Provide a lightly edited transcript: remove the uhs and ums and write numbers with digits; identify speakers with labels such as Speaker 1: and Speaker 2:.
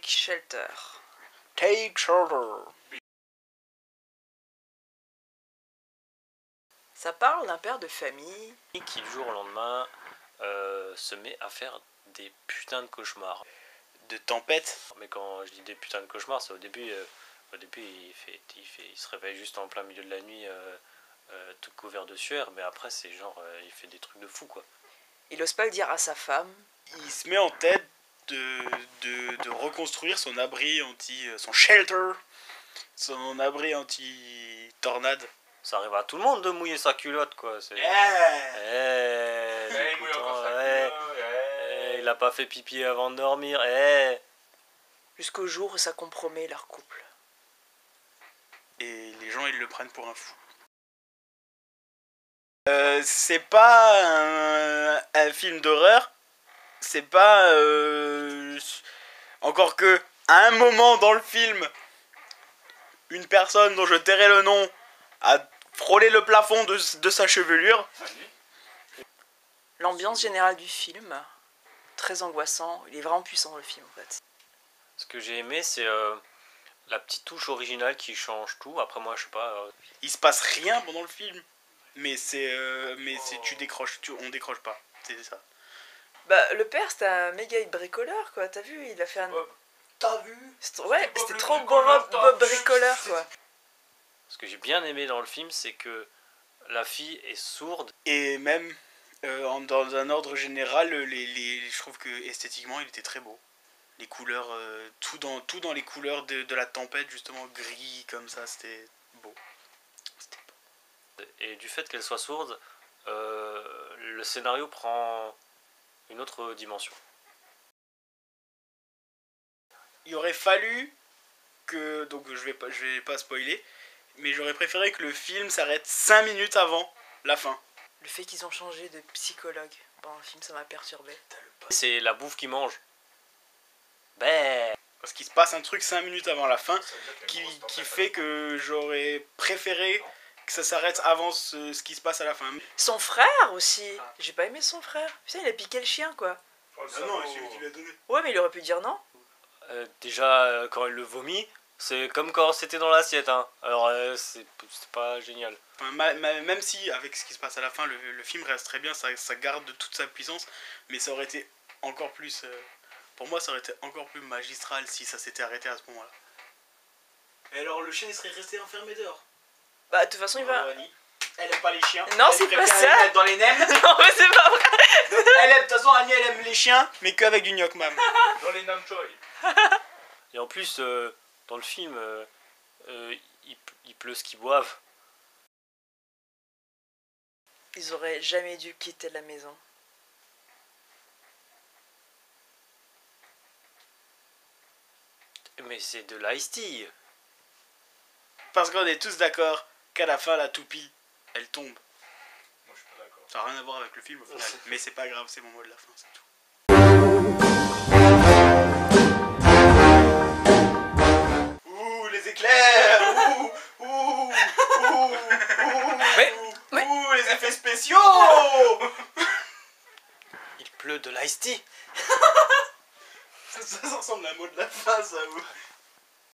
Speaker 1: Shelter.
Speaker 2: Take Shelter.
Speaker 1: Ça parle d'un père de famille
Speaker 3: qui du jour au lendemain se met à faire des putains de cauchemars.
Speaker 2: De tempête.
Speaker 3: Mais quand je dis des putains de cauchemars, c'est au début il se réveille juste en plein milieu de la nuit tout couvert de sueur, mais après c'est genre il fait des trucs de fou quoi.
Speaker 1: Il ose pas le dire à sa femme.
Speaker 2: Il se met en tête de reconstruire son abri son shelter, son abri anti-tornade.
Speaker 3: Ça arrive à tout le monde de mouiller sa culotte quoi. C'est... il a pas fait pipi avant de dormir.
Speaker 1: Jusqu'au jour où ça compromet leur couple.
Speaker 2: Et les gens ils le prennent pour un fou. C'est pas un film d'horreur. C'est pas... Encore que, à un moment dans le film, une personne dont je tairai le nom a frôlé le plafond de sa chevelure.
Speaker 1: L'ambiance générale du film, très angoissant. Il est vraiment puissant le film en fait.
Speaker 3: Ce que j'ai aimé c'est la petite touche originale qui change tout. Après moi je sais pas...
Speaker 2: Il se passe rien pendant le film. Mais tu décroches, on décroche pas. C'est ça.
Speaker 1: Bah le père c'était un méga bricoleur quoi. T'as vu, il a fait un...
Speaker 2: T'as vu?
Speaker 1: Ouais, c'était trop Bob bricoleur quoi.
Speaker 3: Ce que j'ai bien aimé dans le film, c'est que la fille est sourde.
Speaker 2: Et même, dans un ordre général, je trouve que esthétiquement, il était très beau. Les couleurs, tout dans les couleurs de la tempête, justement, gris, comme ça, c'était beau.
Speaker 3: Et du fait qu'elle soit sourde, le scénario prend une autre dimension.
Speaker 2: Il aurait fallu que, donc je vais pas spoiler, mais j'aurais préféré que le film s'arrête 5 minutes avant la fin.
Speaker 1: Le fait qu'ils ont changé de psychologue pendant le film, ça m'a perturbé.
Speaker 3: C'est la bouffe qui mange. Ben.
Speaker 2: Parce qu'il se passe un truc 5 minutes avant la fin qui fait que j'aurais préféré que ça s'arrête avant ce qui se passe à la fin.
Speaker 1: Son frère aussi. J'ai pas aimé son frère. Putain, il a piqué le chien quoi.
Speaker 2: Ah non, c'est lui qui l'a donné.
Speaker 1: Ouais, mais il aurait pu dire non.
Speaker 3: Déjà, quand il le vomit, c'est comme quand c'était dans l'assiette. Hein. Alors, c'est pas génial.
Speaker 2: Enfin, même si, avec ce qui se passe à la fin, le film reste très bien, ça garde toute sa puissance, mais ça aurait été encore plus... pour moi, ça aurait été encore plus magistral si ça s'était arrêté à ce moment-là. Et alors, le chien, il serait resté enfermé dehors.
Speaker 1: Bah, de toute façon, il va...
Speaker 2: Elle aime pas les chiens.
Speaker 1: Non, c'est pas ça.
Speaker 2: Elle dans les nems.
Speaker 1: Non, mais c'est pas vrai.
Speaker 2: Elle aime, de toute façon, Annie, elle aime les chiens, mais qu'avec du gnoc, mam.
Speaker 4: Dans les Namchoy.
Speaker 3: Et en plus, dans le film, il pleut ce qu'ils boivent.
Speaker 1: Ils auraient jamais dû quitter la maison.
Speaker 3: Mais c'est de l'ice tea.
Speaker 2: Parce qu'on est tous d'accord qu'à la fin, la toupie, elle tombe.
Speaker 4: Moi, je suis pas d'accord.
Speaker 2: Ça n'a rien à voir avec le film, au final. Mais c'est pas grave, c'est mon mot de la fin, c'est tout. Ouh, les éclairs. Ouh, les effets spéciaux.
Speaker 3: Il pleut de l'ice tea.
Speaker 2: Ça ressemble à un mot de la fin, ça, vous.